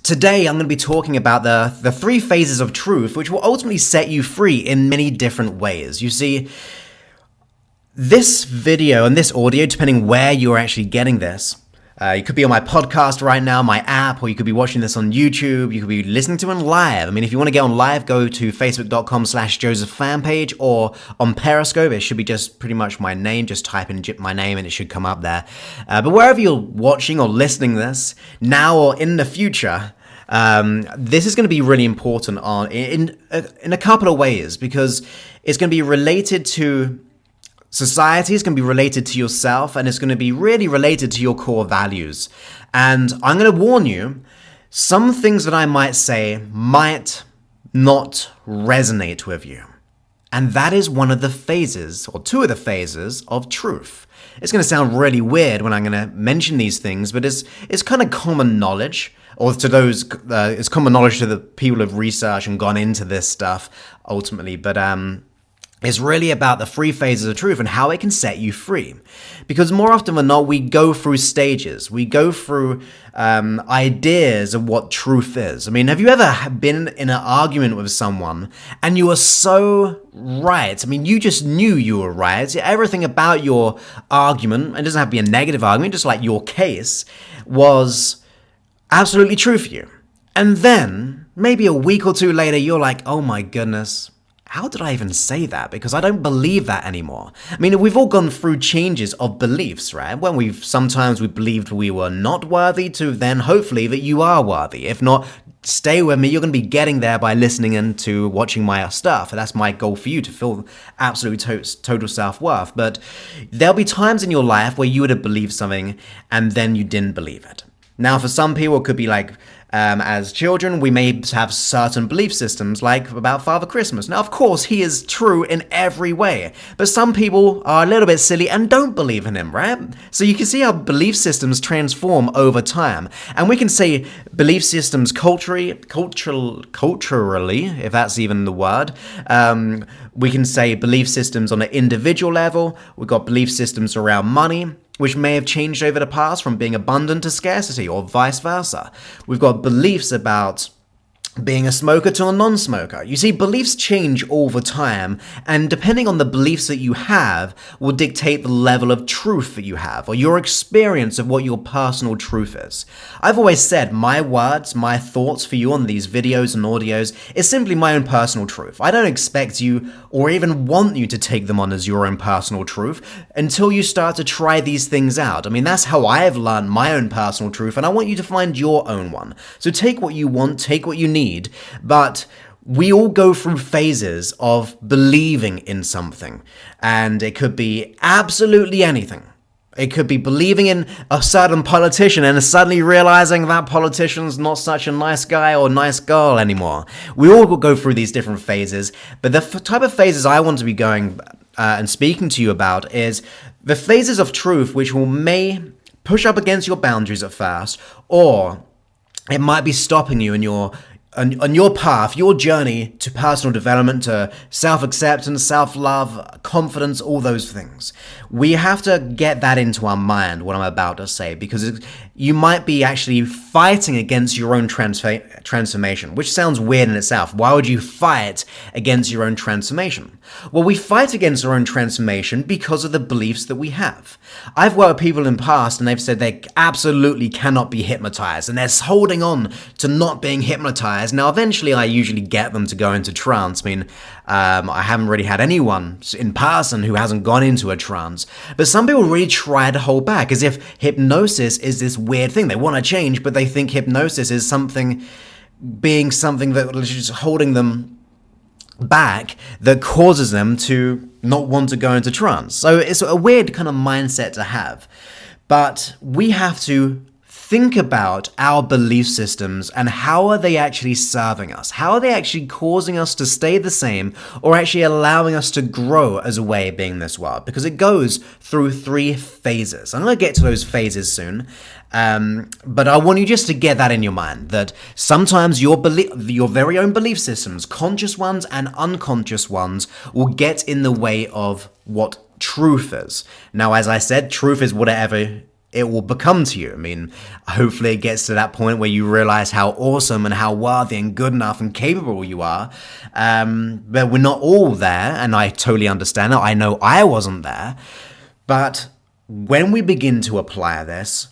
Today, I'm going to be talking about the three phases of truth, which will ultimately set you free in many different ways. You see, this video and this audio, depending where you're actually getting this, you could be on my podcast right now, my app, or you could be watching this on YouTube. You could be listening to it live. I mean, if you want to get on live, go to facebook.com/Joseph fan page, or on Periscope. It should be just pretty much my name. Just type in my name and it should come up there. But wherever you're watching or listening this, now or in the future, this is going to be really important in a couple of ways, because it's going to be related to society, is going to be related to yourself, and it's going to be really related to your core values. And I'm going to warn you, some things that I might say might not resonate with you. And that is one of the phases, or two of the phases, of truth. It's going to sound really weird when I'm going to mention these things, but it's kind of common knowledge, or to those, it's common knowledge to the people who've researched and gone into this stuff ultimately. But it's really about the three phases of truth and how it can set you free. Because more often than not, we go through stages. We go through ideas of what truth is. I mean, have you ever been in an argument with someone and you were so right? I mean, you just knew you were right. Everything about your argument, it doesn't have to be a negative argument, just like your case, was absolutely true for you. And then, maybe a week or two later, you're like, oh my goodness, how did I even say that? Because I don't believe that anymore. I mean, we've all gone through changes of beliefs, right? When sometimes we believed we were not worthy, to then hopefully that you are worthy. If not, stay with me. You're going to be getting there by listening and to watching my stuff. That's my goal for you, to feel absolute total self-worth. But there'll be times in your life where you would have believed something and then you didn't believe it. Now, for some people, it could be like, as children, we may have certain belief systems, like about Father Christmas. Now, of course, he is true in every way, but some people are a little bit silly and don't believe in him, right? So you can see how belief systems transform over time. And we can say belief systems culturally, if that's even the word. We can say belief systems on an individual level. We've got belief systems around money, which may have changed over the past from being abundant to scarcity, or vice versa. We've got beliefs about being a smoker to a non-smoker. You see, beliefs change all the time, and depending on the beliefs that you have will dictate the level of truth that you have, or your experience of what your personal truth is. I've always said my words, my thoughts for you on these videos and audios is simply my own personal truth. I don't expect you or even want you to take them on as your own personal truth until you start to try these things out. I mean, that's how I have learned my own personal truth, and I want you to find your own one. So take what you want, take what you need, but we all go through phases of believing in something, and it could be absolutely anything. It could be believing in a certain politician and suddenly realizing that politician's not such a nice guy or nice girl anymore. We all go through these different phases, but the type of phases I want to be going and speaking to you about is the phases of truth, which may push up against your boundaries at first, or it might be stopping you in on your path, your journey to personal development, to self-acceptance, self-love, confidence, all those things. We have to get that into our mind, what I'm about to say, because you might be actually fighting against your own transformation, which sounds weird in itself. Why would you fight against your own transformation? Well, we fight against our own transformation because of the beliefs that we have. I've worked with people in the past and they've said they absolutely cannot be hypnotized, and they're holding on to not being hypnotized. Now, eventually I usually get them to go into trance. I mean, I haven't really had anyone in person who hasn't gone into a trance, but some people really try to hold back, as if hypnosis is this weird thing. They want to change, but they think hypnosis is something that is just holding them back, that causes them to not want to go into trance. So it's a weird kind of mindset to have. But we have to think about our belief systems and how are they actually serving us? How are they actually causing us to stay the same, or actually allowing us to grow as a way of being in this world? Because it goes through three phases. I'm going to get to those phases soon. But I want you just to get that in your mind, that sometimes your very own belief systems, conscious ones and unconscious ones, will get in the way of what truth is. Now, as I said, truth is whatever it will become to you. I mean, hopefully it gets to that point where you realize how awesome and how worthy and good enough and capable you are. But we're not all there, and I totally understand that. I know I wasn't there. But when we begin to apply this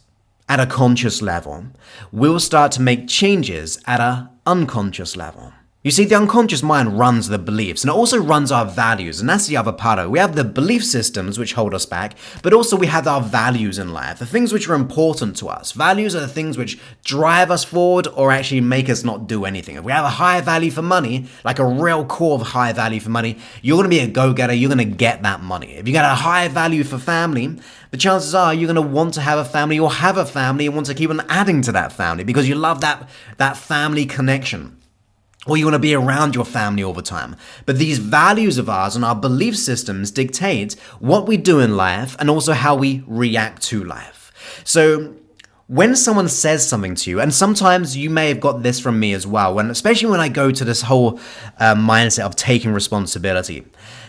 at a conscious level, we'll start to make changes at an unconscious level. You see, the unconscious mind runs the beliefs, and it also runs our values, and that's the other part of it. We have the belief systems which hold us back, but also we have our values in life, the things which are important to us. Values are the things which drive us forward or actually make us not do anything. If we have a high value for money, like a real core of high value for money, you're going to be a go-getter, you're going to get that money. If you got a high value for family, the chances are you're going to want to have a family or have a family and want to keep on adding to that family because you love that family connection. Or you want to be around your family all the time. But these values of ours and our belief systems dictate what we do in life and also how we react to life. So when someone says something to you, and sometimes you may have got this from me as well, especially when I go to this whole mindset of taking responsibility,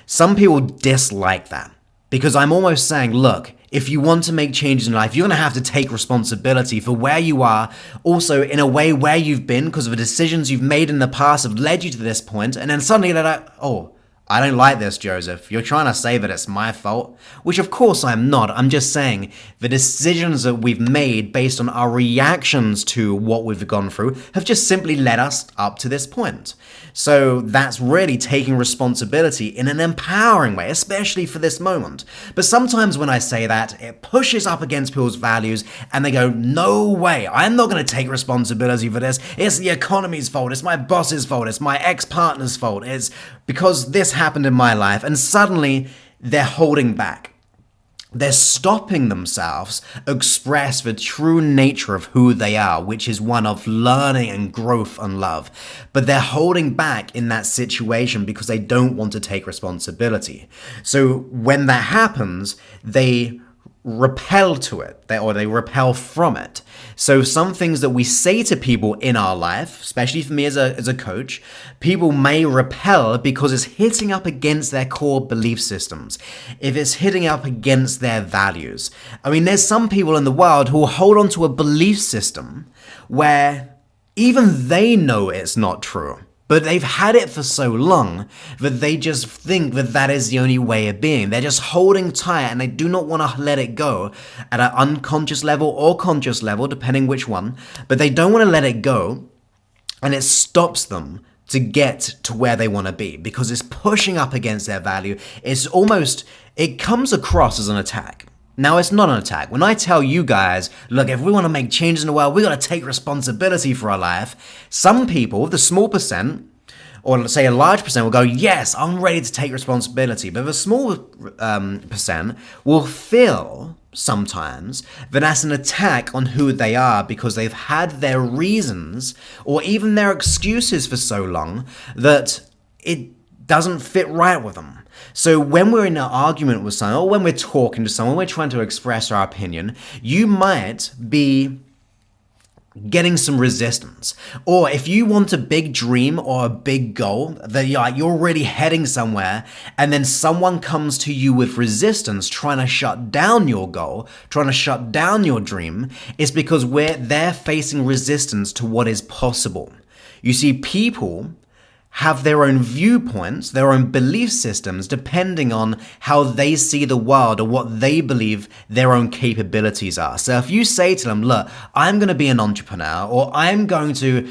some people dislike that because I'm almost saying, look, if you want to make changes in life, you're going to have to take responsibility for where you are, also in a way where you've been because of the decisions you've made in the past have led you to this point, and then suddenly they're like, oh, I don't like this, Joseph. You're trying to say that it's my fault, which of course I'm not. I'm just saying the decisions that we've made based on our reactions to what we've gone through have just simply led us up to this point. So that's really taking responsibility in an empowering way, especially for this moment. But sometimes when I say that, it pushes up against people's values and they go, no way, I'm not going to take responsibility for this. It's the economy's fault. It's my boss's fault. It's my ex-partner's fault. It's because this happened in my life, and suddenly they're holding back. They're stopping themselves express the true nature of who they are, which is one of learning and growth and love. But they're holding back in that situation because they don't want to take responsibility. So when that happens, they repel to it, they repel from it. So some things that we say to people in our life, especially for me as a coach, people may repel because it's hitting up against their core belief systems. If it's hitting up against their values. I mean, there's some people in the world who will hold on to a belief system where even they know it's not true. But they've had it for so long that they just think that that is the only way of being. They're just holding tight and they do not want to let it go at an unconscious level or conscious level, depending which one. But they don't want to let it go, and it stops them to get to where they want to be because it's pushing up against their value. It comes across as an attack. Now, it's not an attack. When I tell you guys, look, if we want to make changes in the world, we got to take responsibility for our life. Some people, the small percent, or let's say a large percent, will go, yes, I'm ready to take responsibility. But the small percent will feel sometimes that that's an attack on who they are because they've had their reasons or even their excuses for so long that it doesn't fit right with them. So when we're in an argument with someone, or when we're talking to someone, we're trying to express our opinion, you might be getting some resistance. Or if you want a big dream or a big goal that you're already heading somewhere, and then someone comes to you with resistance trying to shut down your goal, trying to shut down your dream, it's because they're facing resistance to what is possible. You see, people have their own viewpoints, their own belief systems, depending on how they see the world or what they believe their own capabilities are. So if you say to them, look, I'm going to be an entrepreneur, or I'm going to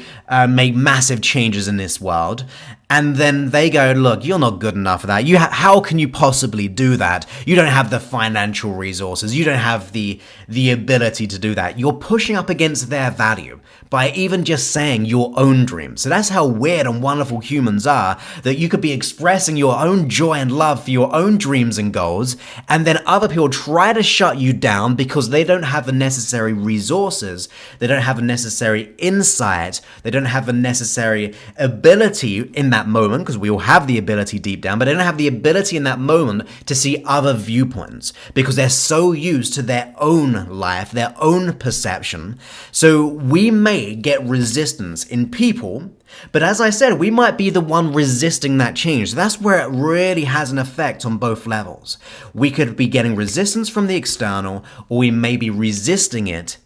make massive changes in this world, and then they go, look, you're not good enough for that. How can you possibly do that? You don't have the financial resources. You don't have the ability to do that. You're pushing up against their value by even just saying your own dreams. So that's how weird and wonderful humans are, that you could be expressing your own joy and love for your own dreams and goals, and then other people try to shut you down because they don't have the necessary resources, they don't have the necessary insight, they don't have the necessary ability in that that moment, because we all have the ability deep down, but they don't have the ability in that moment to see other viewpoints because they're so used to their own life, their own perception. So we may get resistance in people, but as I said, we might be the one resisting that change. That's where it really has an effect on both levels. We could be getting resistance from the external, or we may be resisting it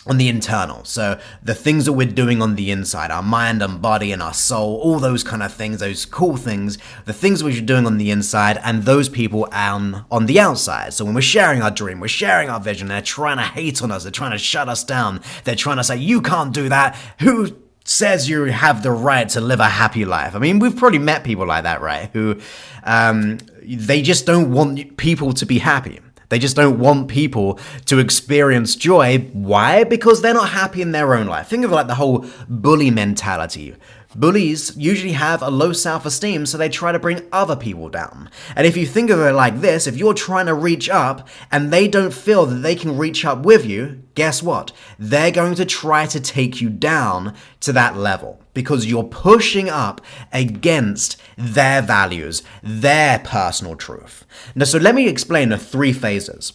on the internal. So the things that we're doing on the inside, our mind and body and our soul, all those kind of things, those cool things, the things we're doing on the inside, and those people on the outside. So when we're sharing our dream, we're sharing our vision, they're trying to hate on us, they're trying to shut us down, they're trying to say, you can't do that, who says you have the right to live a happy life? I mean, we've probably met people like that, right? Who, they just don't want people to be happy. They just don't want people to experience joy. Why? Because they're not happy in their own life. Think of it like the whole bully mentality. Bullies usually have a low self-esteem, so they try to bring other people down. And if you think of it like this, if you're trying to reach up and they don't feel that they can reach up with you, guess what? They're going to try to take you down to that level because you're pushing up against their values, their personal truth. Now, so let me explain the 3 phases.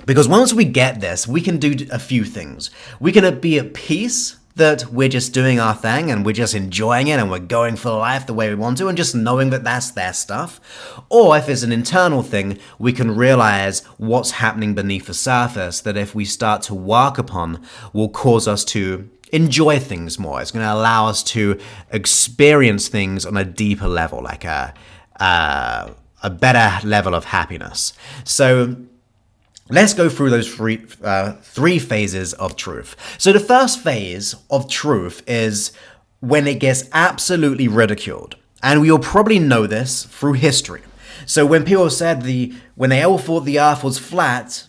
Because once we get this, we can do a few things. We can be at peace that we're just doing our thing and we're just enjoying it and we're going for life the way we want to and just knowing that that's their stuff. Or if it's an internal thing, we can realize what's happening beneath the surface that if we start to work upon will cause us to enjoy things more. It's going to allow us to experience things on a deeper level, like a better level of happiness. So let's go through those three phases of truth. So the first phase of truth is when it gets absolutely ridiculed. And we'll probably know this through history. So when people said when they all thought the earth was flat,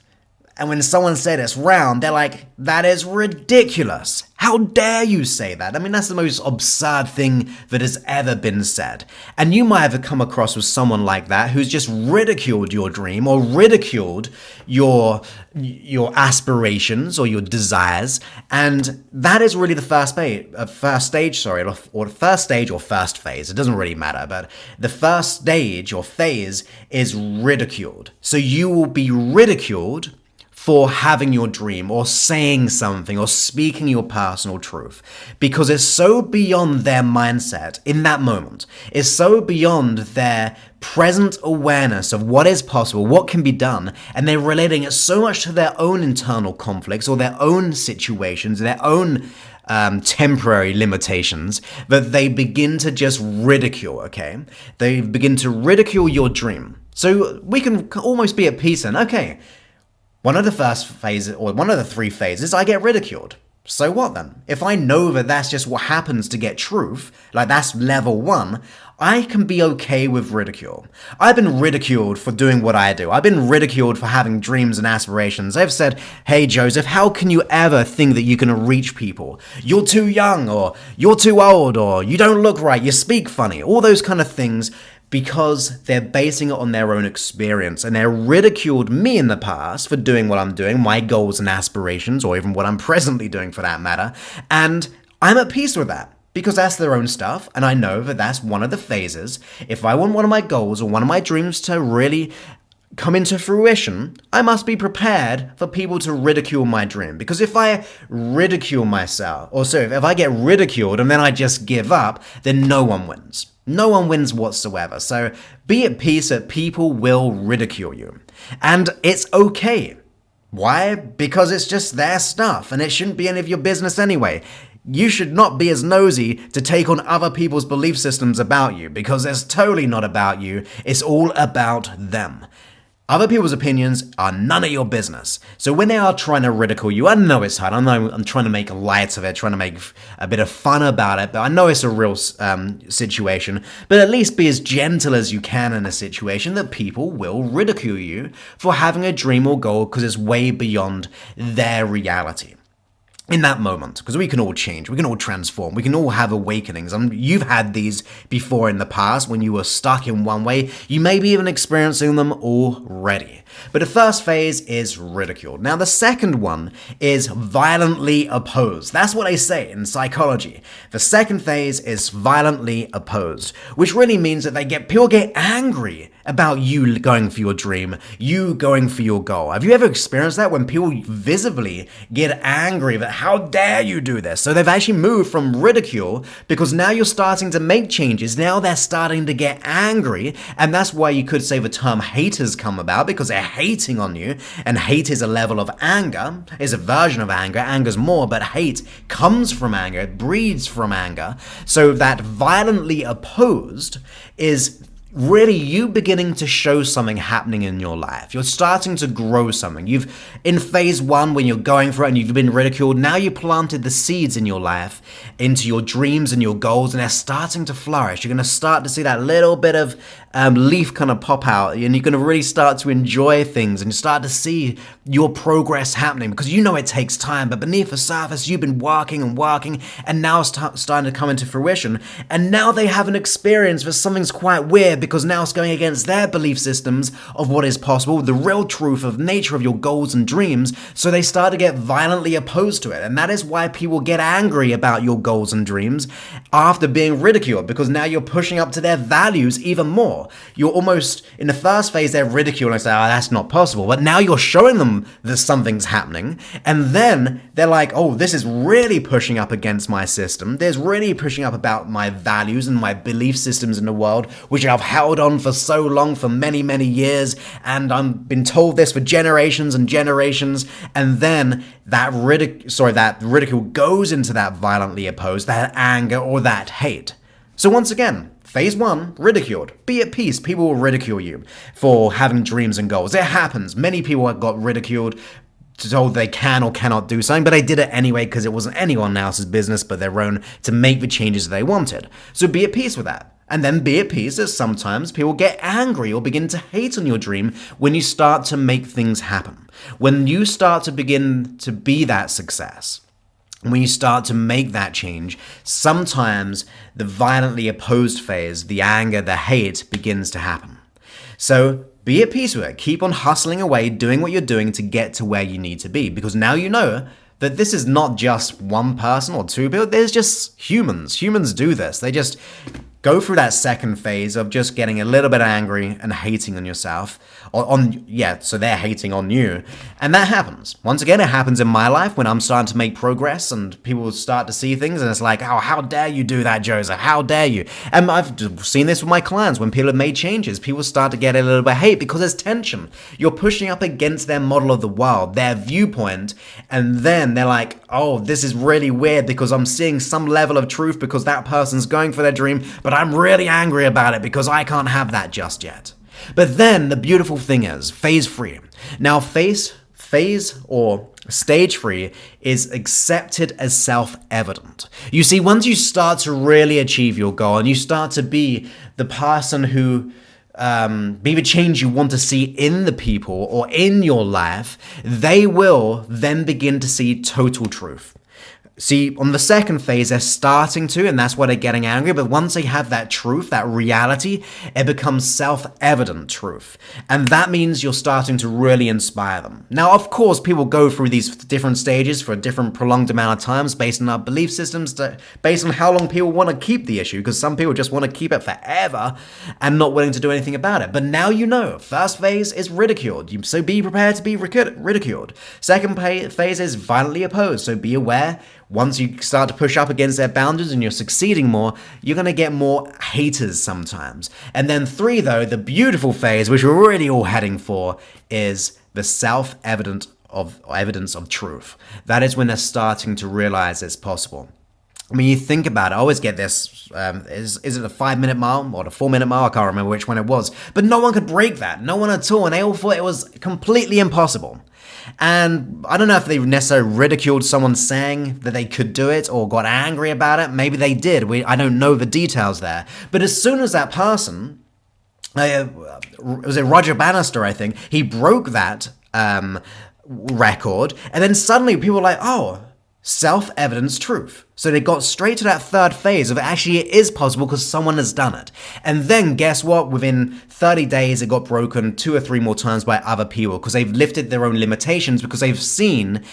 and when someone said it's round, they're like, that is ridiculous. How dare you say that? I mean, that's the most absurd thing that has ever been said. And you might have come across with someone like that who's just ridiculed your dream or ridiculed your aspirations or your desires. And that is really the first stage, or first phase. It doesn't really matter, but the first stage or phase is ridiculed. So you will be ridiculed for having your dream or saying something or speaking your personal truth because it's so beyond their mindset in that moment. It's so beyond their present awareness of what is possible, what can be done, and they're relating it so much to their own internal conflicts or their own situations, their own temporary limitations, that they begin to just ridicule, okay? They begin to ridicule your dream. So we can almost be at peace and, okay, one of the first phases, or one of the 3 phases, I get ridiculed. So what then? If I know that that's just what happens to get truth, like that's level 1, I can be okay with ridicule. I've been ridiculed for doing what I do. I've been ridiculed for having dreams and aspirations. They've said, hey Joseph, how can you ever think that you can reach people? You're too young, or you're too old, or you don't look right, you speak funny, all those kind of things, because they're basing it on their own experience, and they ridiculed me in the past for doing what I'm doing, my goals and aspirations, or even what I'm presently doing for that matter, and I'm at peace with that, because that's their own stuff, and I know that that's one of the phases. If I want one of my goals or one of my dreams to really come into fruition, I must be prepared for people to ridicule my dream. Because if I ridicule myself, if I get ridiculed and then I just give up, then no one wins. No one wins whatsoever. So be at peace that people will ridicule you. And it's okay. Why? Because it's just their stuff and it shouldn't be any of your business anyway. You should not be as nosy to take on other people's belief systems about you, because it's totally not about you. It's all about them. Other people's opinions are none of your business. So when they are trying to ridicule you, I know it's hard. I know I'm trying to make light of it, trying to make a bit of fun about it, but I know it's a real situation. But at least be as gentle as you can in a situation that people will ridicule you for having a dream or goal because it's way beyond their reality. in that moment, because we can all change, we can all transform, we can all have awakenings. You've had these before in the past when you were stuck in one way. You may be even experiencing them already. But the first phase is ridicule. Now, the second one is violently opposed. That's what they say in psychology. The second phase is violently opposed, which really means that people get angry about you going for your dream, you going for your goal. Have you ever experienced that when people visibly get angry that how dare you do this? So they've actually moved from ridicule because now you're starting to make changes. Now they're starting to get angry, and that's why you could say the term haters come about, because they're hating on you, and hate is a level of anger, is a version of anger. Anger's more, but hate comes from anger, it breeds from anger. So that violently opposed is really you beginning to show something happening in your life. You're starting to grow something. In phase one, when you're going for it and you've been ridiculed, now you planted the seeds in your life into your dreams and your goals, and they're starting to flourish. You're going to start to see that little bit of leaf kind of pop out, and you're going to really start to enjoy things and start to see your progress happening, because you know it takes time, but beneath the surface, you've been working and working, and now it's starting to come into fruition. And now they have an experience where something's quite weird, because now it's going against their belief systems of what is possible, the real truth of nature of your goals and dreams. So they start to get violently opposed to it. And that is why people get angry about your goals and dreams after being ridiculed, because now you're pushing up to their values even more. You're almost, in the first phase, they're ridiculing and say, oh, that's not possible. But now you're showing them that something's happening. And then they're like, oh, this is really pushing up against my system. There's really pushing up about my values and my belief systems in the world, which I've held on for so long, for many, many years. And I've been told this for generations and generations. And then that ridicule goes into that violently opposed, that anger or that hate. So once again, phase one, ridiculed. Be at peace. People will ridicule you for having dreams and goals. It happens. Many people have got ridiculed, told they can or cannot do something, but they did it anyway because it wasn't anyone else's business but their own to make the changes they wanted. So be at peace with that. And then be at peace that sometimes people get angry or begin to hate on your dream when you start to make things happen. When you start to begin to be that success. When you start to make that change, sometimes the violently opposed phase, the anger, the hate begins to happen. So be at peace with it. Keep on hustling away, doing what you're doing to get to where you need to be. Because now you know that this is not just one person or two people. There's just humans. Humans do this. They just go through that second phase of just getting a little bit angry and hating on yourself. So they're hating on you. And that happens. Once again, it happens in my life when I'm starting to make progress and people start to see things and it's like, oh, how dare you do that, Joseph? How dare you? And I've seen this with my clients. When people have made changes, people start to get a little bit of hate because there's tension. You're pushing up against their model of the world, their viewpoint, and then they're like, oh, this is really weird because I'm seeing some level of truth because that person's going for their dream, but I'm really angry about it because I can't have that just yet. But then the beautiful thing is phase 3. Now phase or stage 3 is accepted as self-evident. You see, once you start to really achieve your goal and you start to be the person who be the change you want to see in the people or in your life, they will then begin to see total truth. See, on the second phase, they're starting to, and that's why they're getting angry, but once they have that truth, that reality, it becomes self-evident truth. And that means you're starting to really inspire them. Now, of course, people go through these different stages for a different prolonged amount of times based on our belief systems, based on how long people want to keep the issue, because some people just want to keep it forever and not willing to do anything about it. But now you know, first phase is ridiculed, so be prepared to be ridiculed. Second phase is violently opposed, so be aware. Once you start to push up against their boundaries and you're succeeding more, you're going to get more haters sometimes. And then 3, though, the beautiful phase, which we're really all heading for, is the self-evident of evidence of truth. That is when they're starting to realize it's possible. I mean, you think about it, I always get this, is it the 5-minute mile or the 4-minute mile? I can't remember which one it was. But no one could break that. No one at all. And they all thought it was completely impossible. And I don't know if they necessarily ridiculed someone saying that they could do it or got angry about it. Maybe they did. I don't know the details there. But as soon as that person, was it Roger Bannister, I think, he broke that record. And then suddenly people were like, oh, self-evident truth. So they got straight to that third phase of actually it is possible because someone has done it. And then guess what? Within 30 days, it got broken 2 or 3 more times by other people because they've lifted their own limitations because they've seen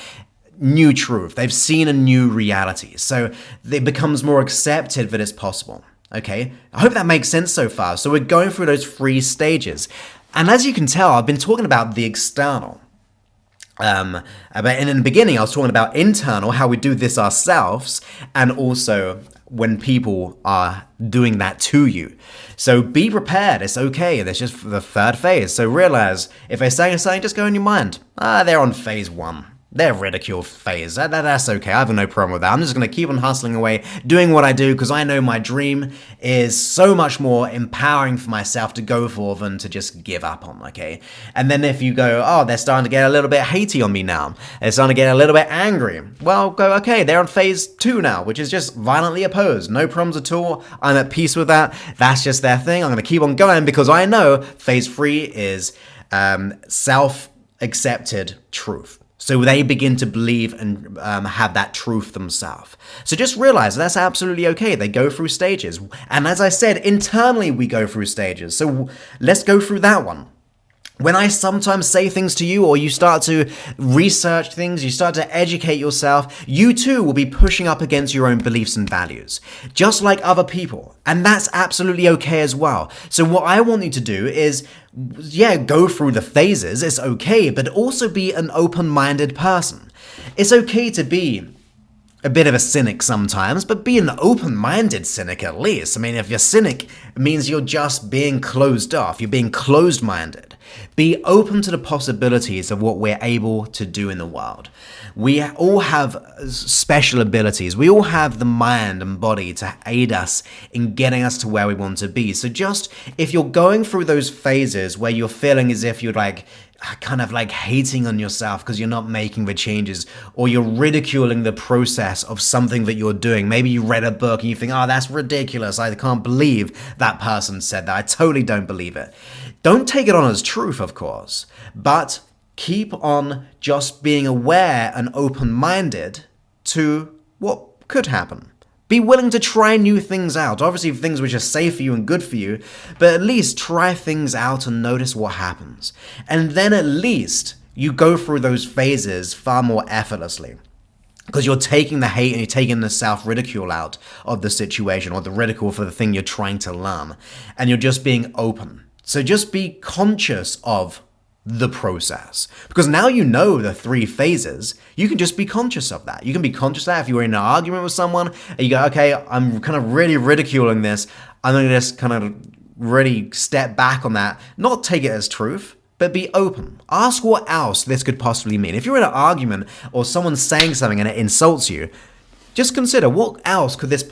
new truth. They've seen a new reality. So it becomes more accepted that it's possible. Okay? I hope that makes sense so far. So we're going through those 3 stages. And as you can tell, I've been talking about the external. But in the beginning, I was talking about internal, how we do this ourselves, and also when people are doing that to you. So be prepared. It's okay. That's just the third phase. So realize if they're saying something, just go in your mind. They're on phase 1. Their ridicule phase. That's okay. I have no problem with that. I'm just going to keep on hustling away, doing what I do, because I know my dream is so much more empowering for myself to go for than to just give up on, okay? And then if you go, oh, they're starting to get a little bit hatey on me now. They're starting to get a little bit angry. Well, go, okay, they're on phase 2 now, which is just violently opposed. No problems at all. I'm at peace with that. That's just their thing. I'm going to keep on going because I know phase 3 is self-accepted truth. So they begin to believe and have that truth themselves. So just realize that's absolutely okay. They go through stages. And as I said, internally we go through stages. So let's go through that one. When I sometimes say things to you or you start to research things, you start to educate yourself, you too will be pushing up against your own beliefs and values, just like other people. And that's absolutely okay as well. So what I want you to do is, go through the phases, it's okay, but also be an open-minded person. It's okay to be a bit of a cynic sometimes, but be an open-minded cynic at least. I mean, if you're cynic, it means you're just being closed off. You're being closed-minded. Be open to the possibilities of what we're able to do in the world. We all have special abilities. We all have the mind and body to aid us in getting us to where we want to be. So just, if you're going through those phases where you're feeling as if you're kind of hating on yourself because you're not making the changes, or you're ridiculing the process of something that you're doing. Maybe you read a book and you think, oh, that's ridiculous. I can't believe that person said that. I totally don't believe it. Don't take it on as truth, of course, but keep on just being aware and open-minded to what could happen. Be willing to try new things out. Obviously, things which are safe for you and good for you, but at least try things out and notice what happens. And then at least you go through those phases far more effortlessly. Because you're taking the hate and you're taking the self-ridicule out of the situation, or the ridicule for the thing you're trying to learn. And you're just being open. So just be conscious of the process. Because now you know the 3 phases, you can just be conscious of that. You can be conscious of that if you were in an argument with someone and you go, okay, I'm kind of really ridiculing this. I'm going to just kind of really step back on that. Not take it as truth, but be open. Ask what else this could possibly mean. If you're in an argument or someone's saying something and it insults you, just consider, what else could this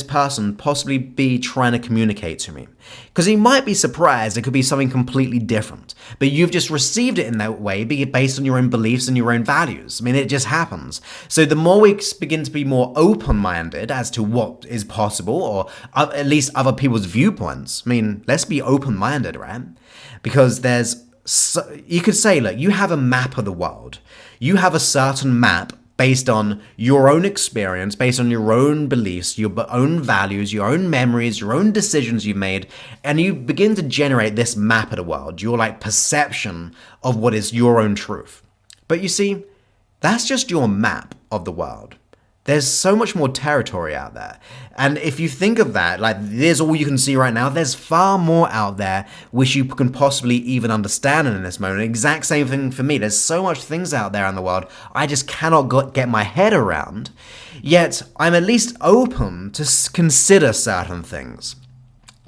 person possibly be trying to communicate to me? Because you might be surprised, it could be something completely different. But you've just received it in that way, based on your own beliefs and your own values. I mean, it just happens. So the more we begin to be more open-minded as to what is possible, or at least other people's viewpoints, I mean, let's be open-minded, right? Because you could say, look, you have a map of the world. You have a certain map based on your own experience, based on your own beliefs, your own values, your own memories, your own decisions you've made, and you begin to generate this map of the world, your perception of what is your own truth. But you see, that's just your map of the world. There's so much more territory out there. And if you think of that, there's all you can see right now, there's far more out there which you can possibly even understand in this moment. Exact same thing for me. There's so much things out there in the world I just cannot get my head around. Yet I'm at least open to consider certain things.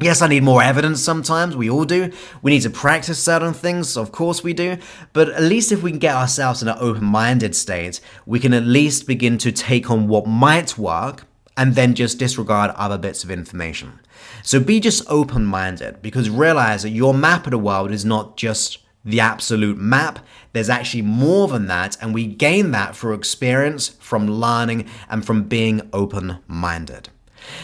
Yes, I need more evidence sometimes, we all do. We need to practice certain things, of course we do. But at least if we can get ourselves in an open-minded state, we can at least begin to take on what might work and then just disregard other bits of information. So be just open-minded, because realize that your map of the world is not just the absolute map. There's actually more than that, and we gain that through experience, from learning, and from being open-minded.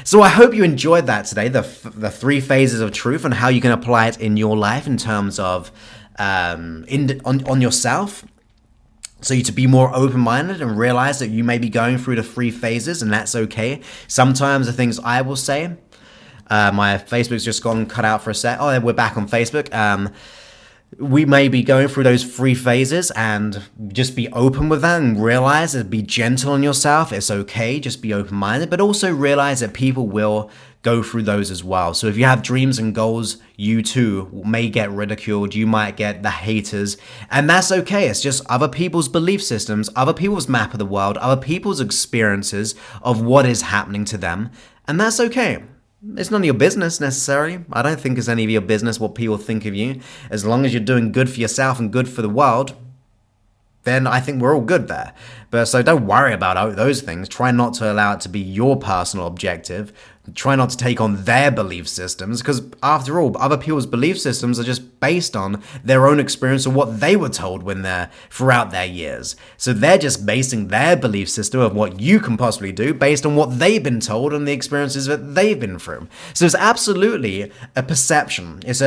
So I hope you enjoyed that today, the 3 phases of truth and how you can apply it in your life in terms of on yourself. So you to be more open-minded and realize that you may be going through the 3 phases, and that's okay. Sometimes the things I will say, my Facebook's just gone cut out for a sec. Oh, we're back on Facebook. We may be going through those 3 phases, and just be open with that and realize that, be gentle on yourself. It's okay, just be open-minded, but also realize that people will go through those as well. So if you have dreams and goals, you too may get ridiculed, you might get the haters, and that's okay. It's just other people's belief systems, other people's map of the world, other people's experiences of what is happening to them, and that's okay. It's none of your business necessarily. I don't think it's any of your business what people think of you. As long as you're doing good for yourself and good for the world, then I think we're all good there. But so don't worry about those things. Try not to allow it to be your personal objective. Try not to take on their belief systems, because after all, other people's belief systems are just based on their own experience of what they were told when they're throughout their years. So they're just basing their belief system of what you can possibly do based on what they've been told and the experiences that they've been through. So it's absolutely a perception. It's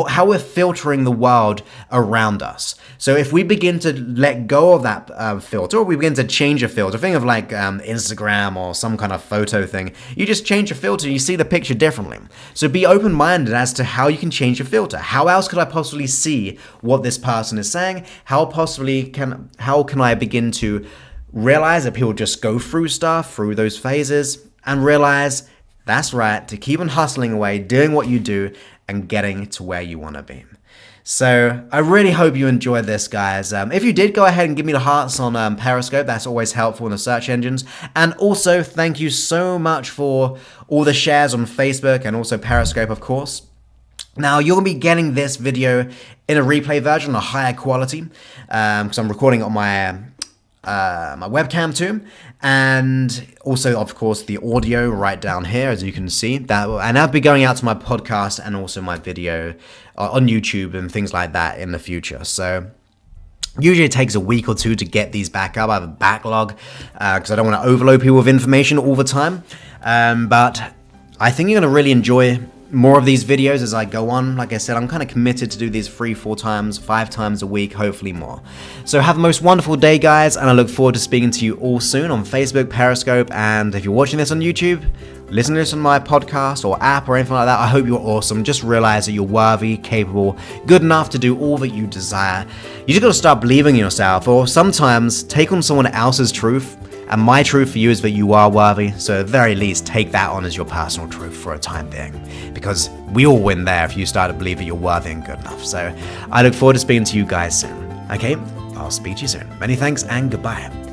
how we're filtering the world around us. So if we begin to let go of that filter, or we begin to change a filter, think of like Instagram or some kind of photo thing, you just change your filter, you see the picture differently. So be open-minded as to how you can change your filter. How else could I possibly see what this person is saying? How can I begin to realize that people just go through stuff, through those phases, and realize that's right, to keep on hustling away, doing what you do, and getting to where you want to be. So I really hope you enjoyed this, guys. If you did, go ahead and give me the hearts on Periscope. That's always helpful in the search engines. And also, thank you so much for all the shares on Facebook and also Periscope, of course. Now, you're going to be getting this video in a replay version, a higher quality, because I'm recording it on my webcam too, and also, of course, the audio right down here, as you can see. And I'll be going out to my podcast and also my video on YouTube and things like that in the future. So usually it takes a week or 2 to get these back up. I have a backlog because I don't want to overload people with information all the time. But I think you're going to really enjoy more of these videos as I go on. Like I said, I'm kind of committed to do these 3, 4 times, 5 times a week, hopefully more. So have the most wonderful day, guys, and I look forward to speaking to you all soon on Facebook, Periscope, and if you're watching this on YouTube, listen to this on my podcast or app or anything like that. I hope you're awesome. Just realize that you're worthy, capable, good enough to do all that you desire. You just got to start believing in yourself, or sometimes take on someone else's truth. And my truth for you is that you are worthy, so at the very least, take that on as your personal truth for a time being. Because we all win there if you start to believe that you're worthy and good enough. So I look forward to speaking to you guys soon. Okay, I'll speak to you soon. Many thanks and goodbye.